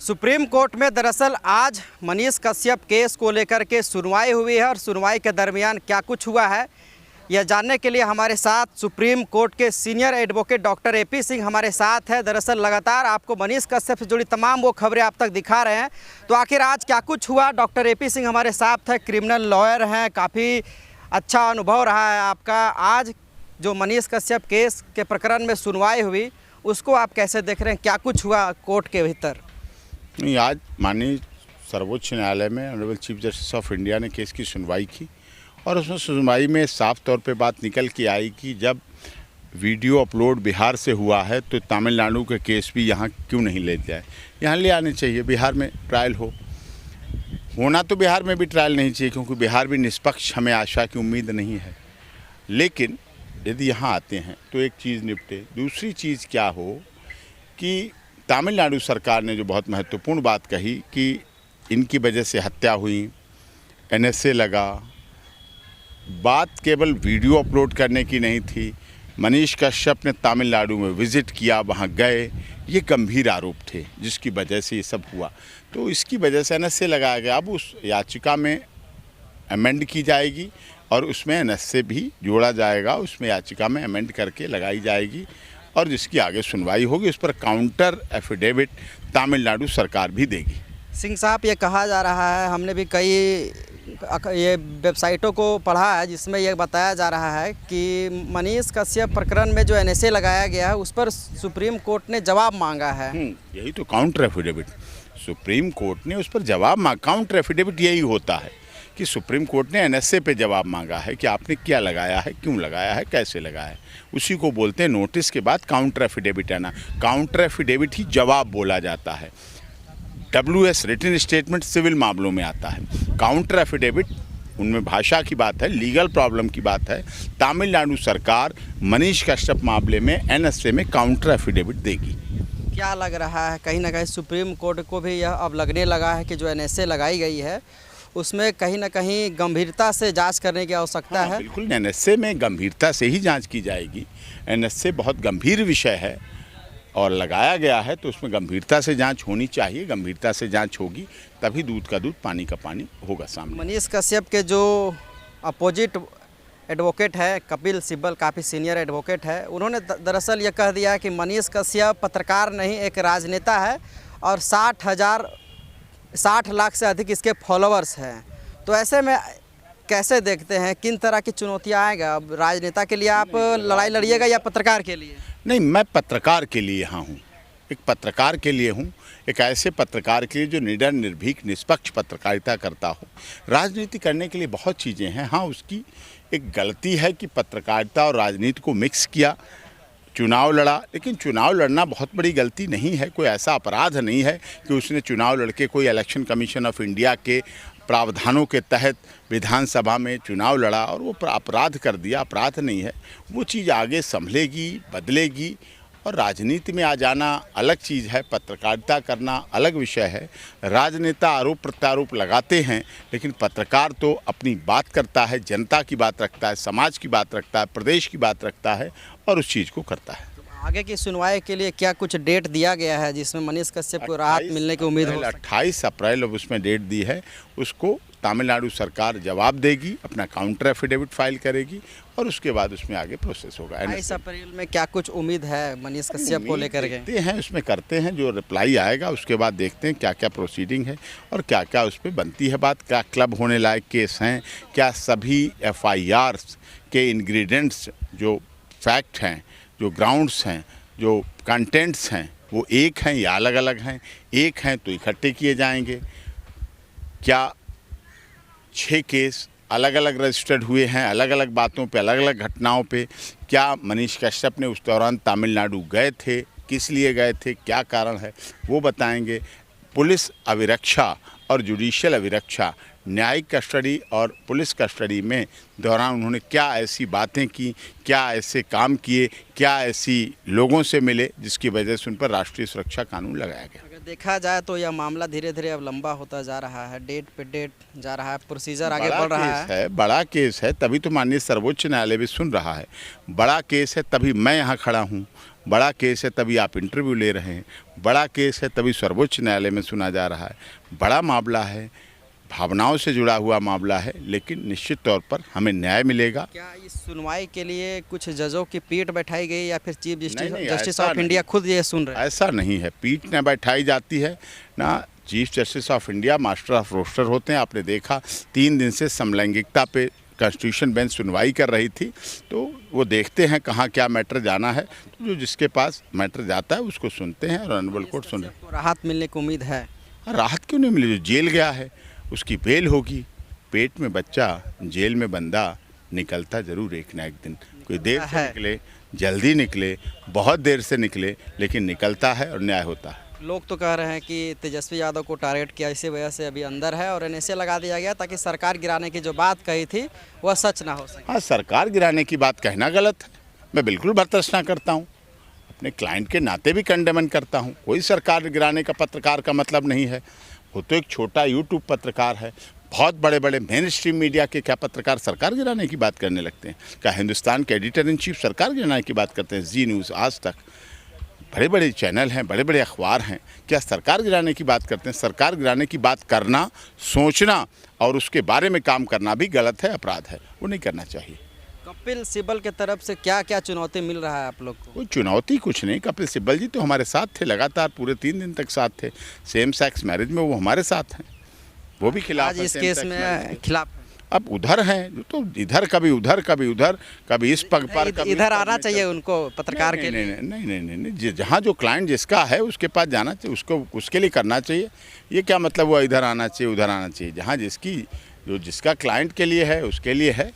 Supreme court में दरअसल आज मनीष कश्यप केस को लेकर के सुनवाई हुई है और सुनवाई के दरमियान क्या कुछ हुआ है यह जानने के लिए हमारे साथ सुप्रीम कोर्ट के senior advocate doctor AP Singh हमारे साथ है। दरअसल लगातार आपको मनीष कश्यप से जुड़ी तमाम वो खबरें आप तक दिखा रहे हैं, तो आखिर आज क्या कुछ हुआ। डॉक्टर एपी सिंह हमारे साथ है, क्रिमिनल लॉयर हैं, काफ़ी अच्छा अनुभव रहा है आपका। आज जो मनीष कश्यप केस के प्रकरण में सुनवाई हुई उसको आप कैसे देख रहे हैं, क्या कुछ हुआ कोर्ट के भीतर? नहीं, आज माननीय सर्वोच्च न्यायालय में honourable chief justice of India ने केस की सुनवाई की और उसमें सुनवाई में साफ तौर पे बात निकल के आई कि जब वीडियो अपलोड बिहार से हुआ है तो तमिलनाडु के केस भी यहाँ क्यों नहीं ले जाए, यहाँ ले आने चाहिए। बिहार में ट्रायल होना तो बिहार में भी ट्रायल नहीं चाहिए, क्योंकि बिहार भी निष्पक्ष हमें आशा की उम्मीद नहीं है। लेकिन यदि यहाँ आते हैं तो एक चीज़ निपटे। दूसरी चीज़ क्या हो कि तमिलनाडु सरकार ने जो बहुत महत्वपूर्ण बात कही कि इनकी वजह से हत्या हुई, एनएसए लगा, बात केवल वीडियो अपलोड करने की नहीं थी। मनीष कश्यप ने तमिलनाडु में विज़िट किया, वहाँ गए, ये गंभीर आरोप थे जिसकी वजह से ये सब हुआ। तो इसकी वजह से एनएसए लगाया गया। अब उस याचिका में अमेंड की जाएगी और उसमें एनएसए भी जोड़ा जाएगा, उसमें याचिका में अमेंड करके लगाई जाएगी और जिसकी आगे सुनवाई होगी उस पर काउंटर एफिडेविट तमिलनाडु सरकार भी देगी। सिंह साहब, ये कहा जा रहा है, हमने भी कई ये वेबसाइटों को पढ़ा है जिसमें यह बताया जा रहा है कि मनीष कश्यप प्रकरण में जो एनएसए लगाया गया है उस पर सुप्रीम कोर्ट ने जवाब मांगा है। यही तो काउंटर एफिडेविट, सुप्रीम कोर्ट ने उस पर जवाब मांगा। काउंटर एफिडेविट यही होता है कि सुप्रीम कोर्ट ने एनएसए पे जवाब मांगा है कि आपने क्या लगाया है, क्यों लगाया है, कैसे लगाया है। उसी को बोलते हैं नोटिस के बाद काउंटर एफिडेविट आना। काउंटर एफिडेविट ही जवाब बोला जाता है। WS रिटन स्टेटमेंट सिविल मामलों में आता है। काउंटर एफिडेविट उनमें भाषा की बात है, लीगल प्रॉब्लम की बात है। तमिलनाडु सरकार मनीष कश्यप मामले में एनएसए में काउंटर एफिडेविट देगी। क्या लग रहा है, कहीं ना कहीं सुप्रीम कोर्ट को भी यह अब लगने लगा है कि जो एनएसए लगाई गई है उसमें कहीं ना कहीं गंभीरता से जांच करने की आवश्यकता है। बिल्कुल, एनएसए में गंभीरता से ही जांच की जाएगी। एनएसए बहुत गंभीर विषय है और लगाया गया है तो उसमें गंभीरता से जांच होनी चाहिए। गंभीरता से जांच होगी तभी दूध का दूध पानी का पानी होगा सामने। मनीष कश्यप के जो अपोजिट एडवोकेट है कपिल सिब्बल, काफ़ी सीनियर एडवोकेट है, उन्होंने दरअसल ये कह दिया कि मनीष कश्यप पत्रकार नहीं एक राजनेता है और 60 लाख से अधिक इसके फॉलोअर्स हैं। तो ऐसे में कैसे देखते हैं, किन तरह की चुनौतियाँ आएगा? अब राजनेता के लिए आप लड़ाई लड़िएगा या पत्रकार के लिए? नहीं, मैं पत्रकार के लिए यहाँ हूँ, एक पत्रकार के लिए हूँ, एक ऐसे पत्रकार के लिए जो निडर निर्भीक निष्पक्ष पत्रकारिता करता हो। राजनीति करने के लिए बहुत चीज़ें हैं। हाँ, उसकी एक गलती है कि पत्रकारिता और राजनीति को मिक्स किया, चुनाव लड़ा, लेकिन चुनाव लड़ना बहुत बड़ी गलती नहीं है। कोई ऐसा अपराध नहीं है कि उसने चुनाव लड़के कोई इलेक्शन कमीशन ऑफ इंडिया के प्रावधानों के तहत विधानसभा में चुनाव लड़ा और वो अपराध कर दिया। अपराध नहीं है, वो चीज़ आगे संभलेगी, बदलेगी। और राजनीति में आ जाना अलग चीज़ है, पत्रकारिता करना अलग विषय है। राजनेता आरोप प्रत्यारोप लगाते हैं, लेकिन पत्रकार तो अपनी बात करता है, जनता की बात रखता है, समाज की बात रखता है, प्रदेश की बात रखता है और उस चीज़ को करता है। आगे की सुनवाई के लिए क्या कुछ डेट दिया गया है जिसमें मनीष कश्यप को राहत मिलने की उम्मीद हो? 28 अप्रैल अब उसमें डेट दी है। उसको तमिलनाडु सरकार जवाब देगी, अपना काउंटर एफिडेविट फाइल करेगी और उसके बाद उसमें आगे प्रोसेस होगा। 28 अप्रैल में क्या कुछ उम्मीद है मनीष कश्यप को लेकर के? देखते हैं, उसमें करते हैं, जो रिप्लाई आएगा उसके बाद देखते हैं क्या क्या प्रोसीडिंग है और क्या क्या उस पर बनती है बात। क्या क्लब होने लायक केस हैं, क्या सभी FIRs के इंग्रेडिएंट्स, जो फैक्ट हैं, जो ग्राउंड्स हैं, जो कंटेंट्स हैं, वो एक हैं या अलग अलग हैं? एक हैं तो इकट्ठे किए जाएंगे। क्या 6 केस अलग अलग रजिस्टर्ड हुए हैं, अलग अलग बातों पे, अलग अलग घटनाओं पे? क्या मनीष कश्यप ने उस दौरान तमिलनाडु गए थे, किस लिए गए थे, क्या कारण है, वो बताएंगे। पुलिस अभिरक्षा और जुडिशियल अभिरक्षा, न्यायिक कस्टडी और पुलिस कस्टडी में दौरान उन्होंने क्या ऐसी बातें की, क्या ऐसे काम किए, क्या ऐसी लोगों से मिले जिसकी वजह से उन पर राष्ट्रीय सुरक्षा कानून लगाया गया। अगर देखा जाए तो यह मामला धीरे धीरे अब लंबा होता जा रहा है, डेट पे डेट जा रहा है, प्रोसीजर आगे बढ़ रहा है। बड़ा केस है, तभी तो माननीय सर्वोच्च न्यायालय भी सुन रहा है। बड़ा केस है, तभी मैं यहाँ खड़ा हूँ। बड़ा केस है तभी आप इंटरव्यू ले रहे हैं, बड़ा केस है तभी सर्वोच्च न्यायालय में सुना जा रहा है, बड़ा मामला है, भावनाओं से जुड़ा हुआ मामला है, लेकिन निश्चित तौर पर हमें न्याय मिलेगा। क्या इस सुनवाई के लिए कुछ जजों की पीठ बैठाई गई या फिर चीफ नहीं, जस्टिस ऐसा ऑफ इंडिया खुद ये सुन रहे हैं? ऐसा नहीं है, पीठ न बैठाई जाती है ना। Chief justice of India master of roster होते हैं। आपने देखा 3 दिन से समलैंगिकता पे कॉन्स्टिट्यूशन बेंच सुनवाई कर रही थी, तो वो देखते हैं कहाँ क्या मैटर जाना है, तो जो जिसके पास मैटर जाता है उसको सुनते हैं और ऑनरेबल कोर्ट सुन रहे हैं। राहत मिलने की उम्मीद है? राहत क्यों नहीं मिली? जो जेल गया है उसकी बेल होगी। पेट में बच्चा, जेल में बंदा निकलता जरूर एक ना एक दिन। कोई देर से निकले, जल्दी निकले, बहुत देर से निकले, लेकिन निकलता है और न्याय होता है। लोग तो कह रहे हैं कि तेजस्वी यादव को टारगेट किया, इसी वजह से अभी अंदर है और एनएसए लगा दिया गया ताकि सरकार गिराने की जो बात कही थी वह सच ना हो सके। हाँ, सरकार गिराने की बात कहना गलत है। मैं बिल्कुल भर्त्सना करता हूँ, अपने क्लाइंट के नाते भी कंडेमन करता हूँ। कोई सरकार गिराने का पत्रकार का मतलब नहीं है। वो तो एक छोटा यूट्यूब पत्रकार है। बहुत बड़े बड़े मेन स्ट्रीम मीडिया के क्या पत्रकार सरकार गिराने की बात करने लगते हैं? क्या हिंदुस्तान के एडिटर इन चीफ सरकार गिराने की बात करते हैं? जी न्यूज़, आज तक, बड़े बड़े चैनल हैं, बड़े बड़े अखबार हैं, क्या सरकार गिराने की बात करते हैं? सरकार गिराने की बात करना, सोचना और उसके बारे में काम करना भी गलत है, अपराध है। वो नहीं करना चाहिए। कपिल सिब्बल के तरफ से क्या क्या चुनौती मिल रहा है आप लोग को? कोई चुनौती कुछ नहीं। कपिल सिब्बल जी तो हमारे साथ थे, लगातार पूरे 3 दिन तक साथ थे। सेम सेक्स मैरिज में वो हमारे साथ हैं, वो भी खिलाफ आज इस केस में खिलाफ। अब उधर हैं तो इधर, कभी उधर, कभी उधर, कभी इस पग पर, कभी इधर आना चाहिए उनको पत्रकार के लिए। नहीं, जहाँ जो क्लाइंट जिसका है उसके पास जाना चाहिए, उसको उसके लिए करना चाहिए। ये क्या मतलब वो इधर आना चाहिए, उधर आना चाहिए? जहाँ जिसका क्लाइंट के लिए है उसके लिए है।